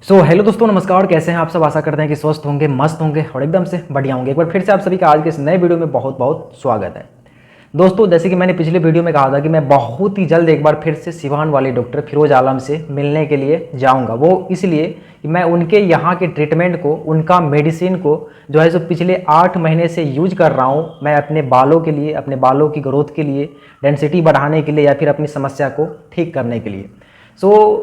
Hello दोस्तों, नमस्कार। कैसे हैं आप सब? आशा करते हैं कि स्वस्थ होंगे, मस्त होंगे और एकदम से बढ़िया होंगे। एक बार फिर से आप सभी का आज के इस नए वीडियो में बहुत बहुत स्वागत है। दोस्तों, जैसे कि मैंने पिछले वीडियो में कहा था कि मैं बहुत ही जल्द एक बार फिर से सिवान वाले डॉक्टर फिरोज आलम से मिलने के लिए जाऊंगा। वो इसलिए कि मैं उनके यहाँ के ट्रीटमेंट को, उनका मेडिसिन को जो है सो पिछले 8 महीने से यूज कर रहा हूँ। मैं अपने बालों के लिए, अपने बालों की ग्रोथ के लिए, डेंसिटी बढ़ाने के लिए या फिर अपनी समस्या को ठीक करने के लिए।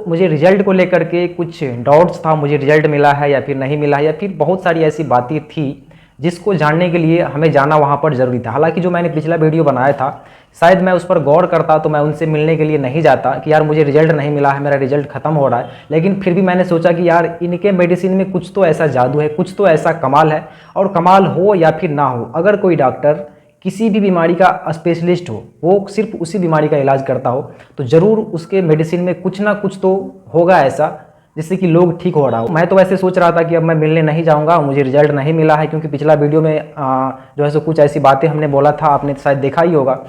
मुझे रिजल्ट को लेकर के कुछ डाउट्स था, मुझे रिजल्ट मिला है या फिर नहीं मिला है, या फिर बहुत सारी ऐसी बातें थी जिसको जानने के लिए हमें जाना वहाँ पर ज़रूरी था। हालांकि जो मैंने पिछला वीडियो बनाया था, शायद मैं उस पर गौर करता तो मैं उनसे मिलने के लिए नहीं जाता कि यार मुझे रिजल्ट नहीं मिला है, मेरा रिजल्ट खत्म हो रहा है। लेकिन फिर भी मैंने सोचा कि यार इनके मेडिसिन में कुछ तो ऐसा जादू है, कुछ तो ऐसा कमाल है। और कमाल हो या फिर ना हो, अगर कोई डॉक्टर किसी भी बीमारी का स्पेशलिस्ट हो, वो सिर्फ उसी बीमारी का इलाज करता हो, तो ज़रूर उसके मेडिसिन में कुछ ना कुछ तो होगा ऐसा जिससे कि लोग ठीक हो रहा हो। मैं तो वैसे सोच रहा था कि अब मैं मिलने नहीं जाऊंगा, मुझे रिजल्ट नहीं मिला है, क्योंकि पिछला वीडियो में जो है सो कुछ ऐसी बातें हमने बोला था, आपने शायद देखा ही होगा।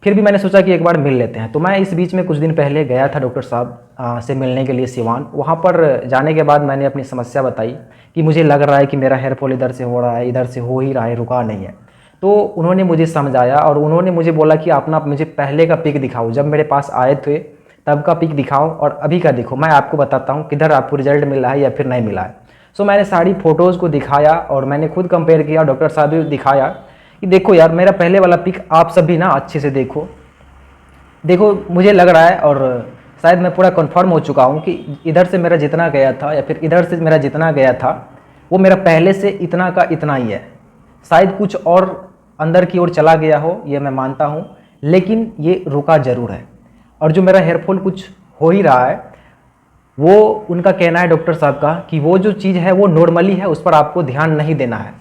फिर भी मैंने सोचा कि एक बार मिल लेते हैं। तो मैं इस बीच में कुछ दिन पहले गया था डॉक्टर साहब से मिलने के लिए सिवान। वहाँ पर जाने के बाद मैंने अपनी समस्या बताई कि मुझे लग रहा है कि मेरा हेयर फॉल इधर से हो रहा है, इधर से हो ही रहा है, रुका नहीं है। तो उन्होंने मुझे समझाया और उन्होंने मुझे बोला कि आप ना मुझे पहले का पिक दिखाओ, जब मेरे पास आए थे तब का पिक दिखाओ और अभी का दिखो, मैं आपको बताता हूँ किधर आपको रिजल्ट मिला है या फिर नहीं मिला है। मैंने सारी फ़ोटोज़ को दिखाया और मैंने खुद कंपेयर किया, डॉक्टर साहब भी दिखाया कि देखो यार, मेरा पहले वाला पिक आप सभी ना अच्छे से देखो। देखो, मुझे लग रहा है और शायद मैं पूरा कन्फर्म हो चुका हूँ कि इधर से मेरा जितना गया था या फिर इधर से मेरा जितना गया था, वो मेरा पहले से इतना का इतना ही है। शायद कुछ और अंदर की ओर चला गया हो, ये मैं मानता हूँ, लेकिन ये रुका ज़रूर है। और जो मेरा हेयरफॉल कुछ हो ही रहा है, वो उनका कहना है डॉक्टर साहब का कि वो जो चीज़ है वो नॉर्मली है, उस पर आपको ध्यान नहीं देना है।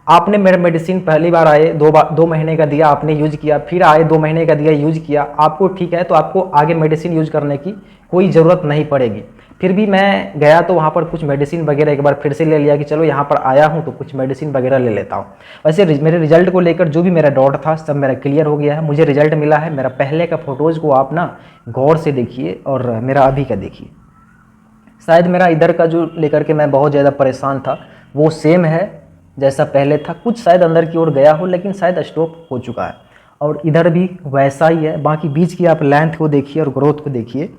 आपने मेरा मेडिसिन पहली बार आए 2 महीने का दिया, आपने यूज किया, फिर आए 2 महीने का दिया, यूज किया, आपको ठीक है, तो आपको आगे मेडिसिन यूज करने की कोई ज़रूरत नहीं पड़ेगी। फिर भी मैं गया तो वहाँ पर कुछ मेडिसिन वगैरह एक बार फिर से ले लिया कि चलो यहाँ पर आया हूँ तो कुछ मेडिसिन वगैरह ले लेता हूँ। वैसे मेरे रिजल्ट को लेकर जो भी मेरा डाउट था सब मेरा क्लियर हो गया है, मुझे रिजल्ट मिला है। मेरा पहले का फ़ोटोज़ को आप ना गौर से देखिए और मेरा अभी का देखिए। शायद मेरा इधर का जो लेकर के मैं बहुत ज़्यादा परेशान था वो सेम है जैसा पहले था, कुछ शायद अंदर की ओर गया हो लेकिन शायद स्टॉप हो चुका है। और इधर भी वैसा ही है। बाकी बीच की आप लेंथ को देखिए और ग्रोथ को देखिए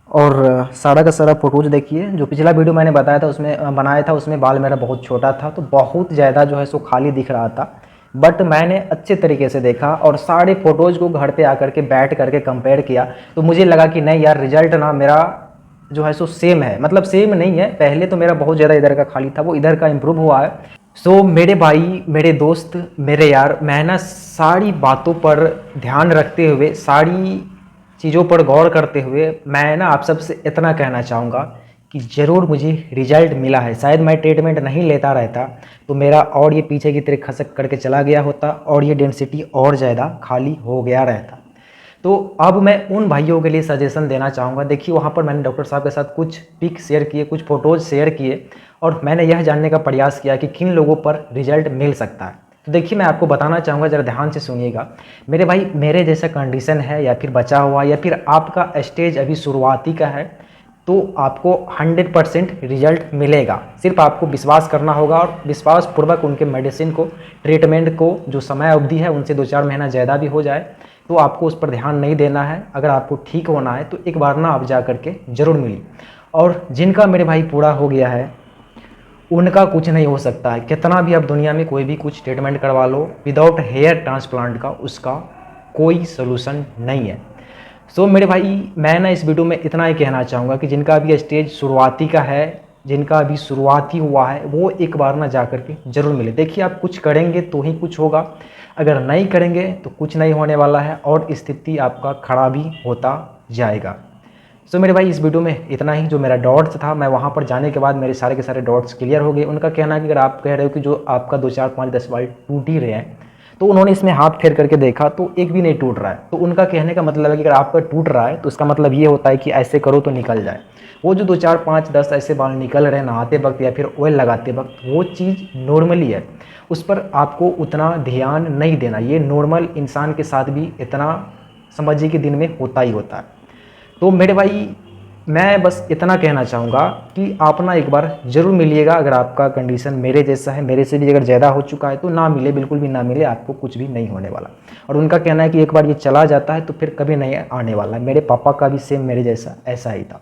और सारा का सारा फोटोज देखिए। जो पिछला वीडियो मैंने बताया था उसमें बनाया था, उसमें बाल मेरा बहुत छोटा था तो बहुत ज़्यादा जो है सो खाली दिख रहा था। बट मैंने अच्छे तरीके से देखा और सारे फोटोज़ को घर पे आकर के बैठ करके कंपेयर किया, तो मुझे लगा कि नहीं यार, रिजल्ट ना मेरा जो है सो सेम है। मतलब सेम नहीं है, पहले तो मेरा बहुत ज़्यादा इधर का खाली था, वो इधर का इम्प्रूव हुआ है। मेरे भाई, मेरे दोस्त, मेरे यार, मैं ना सारी बातों पर ध्यान रखते हुए, सारी चीज़ों पर गौर करते हुए मैं ना आप सबसे इतना कहना चाहूँगा कि ज़रूर मुझे रिजल्ट मिला है। शायद मैं ट्रीटमेंट नहीं लेता रहता तो मेरा और ये पीछे की तरह खसक करके चला गया होता और ये डेंसिटी और ज़्यादा खाली हो गया रहता। तो अब मैं उन भाइयों के लिए सजेशन देना चाहूँगा। देखिए, वहाँ पर मैंने डॉक्टर साहब के साथ कुछ पिक शेयर किए, कुछ फ़ोटोज़ शेयर किए और मैंने यह जानने का प्रयास किया कि किन लोगों पर रिजल्ट मिल सकता है। तो देखिए, मैं आपको बताना चाहूँगा, ज़रा ध्यान से सुनिएगा मेरे भाई। मेरे जैसा कंडीशन है या फिर बचा हुआ या फिर आपका स्टेज अभी शुरुआती का है, तो आपको 100% रिजल्ट मिलेगा। सिर्फ आपको विश्वास करना होगा और विश्वास पूर्वक उनके मेडिसिन को, ट्रीटमेंट को, जो समय अवधि है उनसे 2-4 महीना ज़्यादा भी हो जाए तो आपको उस पर ध्यान नहीं देना है। अगर आपको ठीक होना है तो एक बार ना आप जा करके ज़रूर मिली। और जिनका मेरे भाई पूरा हो गया है उनका कुछ नहीं हो सकता है, कितना भी आप दुनिया में कोई भी कुछ ट्रीटमेंट करवा लो, विदाउट हेयर ट्रांसप्लांट का उसका कोई सोल्यूशन नहीं है। मेरे भाई, मैं ना इस वीडियो में इतना ही कहना चाहूँगा कि जिनका अभी स्टेज शुरुआती का है, जिनका अभी शुरुआती हुआ है, वो एक बार ना जा कर के ज़रूर मिले। देखिए, आप कुछ करेंगे तो ही कुछ होगा, अगर नहीं करेंगे तो कुछ नहीं होने वाला है और स्थिति आपका खड़ा भी होता जाएगा। मेरे भाई, इस वीडियो में इतना ही। जो मेरा डॉट्स था, मैं वहाँ पर जाने के बाद मेरे सारे के सारे डॉट्स क्लियर हो गए। उनका कहना है कि अगर आप कह रहे हो कि जो आपका 2, 4, 5, 10 बाल टूट ही रहे हैं, तो उन्होंने इसमें हाथ फेर करके देखा तो एक भी नहीं टूट रहा है। तो उनका कहने का मतलब है कि अगर आपका टूट रहा है तो इसका मतलब ये होता है कि ऐसे करो तो निकल जाए। वो जो 2, 4, 5, 10 ऐसे बाल निकल रहे हैं नहाते वक्त या फिर ऑयल लगाते वक्त, वो चीज़ नॉर्मली है, उस पर आपको उतना ध्यान नहीं देना। ये नॉर्मल इंसान के साथ भी इतना समझिए कि दिन में होता ही होता है। तो मेरे भाई, मैं बस इतना कहना चाहूँगा कि आप ना एक बार ज़रूर मिलिएगा। अगर आपका कंडीशन मेरे जैसा है, मेरे से भी अगर ज़्यादा हो चुका है तो ना मिले, बिल्कुल भी ना मिले, आपको कुछ भी नहीं होने वाला। और उनका कहना है कि एक बार ये चला जाता है तो फिर कभी नहीं आने वाला। मेरे पापा का भी सेम मेरे जैसा ऐसा ही था।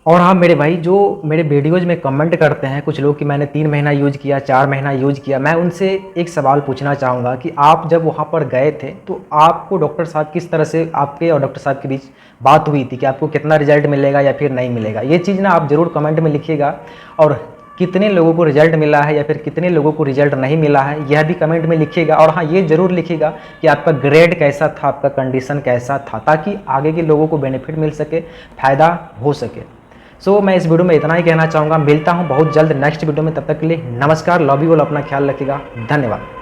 और हाँ मेरे भाई, जो मेरे वीडियोज़ में कमेंट करते हैं कुछ लोग कि मैंने 3 महीना यूज़ किया, 4 महीना यूज़ किया, मैं उनसे एक सवाल पूछना चाहूँगा कि आप जब वहाँ पर गए थे तो आपको डॉक्टर साहब किस तरह से, आपके और डॉक्टर साहब के बीच बात हुई थी कि आपको कितना रिजल्ट मिलेगा या फिर नहीं मिलेगा? ये चीज़ ना आप ज़रूर कमेंट में लिखिएगा। और कितने लोगों को रिजल्ट मिला है या फिर कितने लोगों को रिजल्ट नहीं मिला है, यह भी कमेंट में लिखिएगा। और हाँ, ये ज़रूर लिखिएगा कि आपका ग्रेड कैसा था, आपका कंडीशन कैसा था, ताकि आगे के लोगों को बेनिफिट मिल सके, फ़ायदा हो सके। सो मैं इस वीडियो में इतना ही कहना चाहूँगा। मिलता हूँ बहुत जल्द नेक्स्ट वीडियो में, तब तक के लिए नमस्कार, लव यू ऑल, अपना ख्याल रखिएगा, धन्यवाद।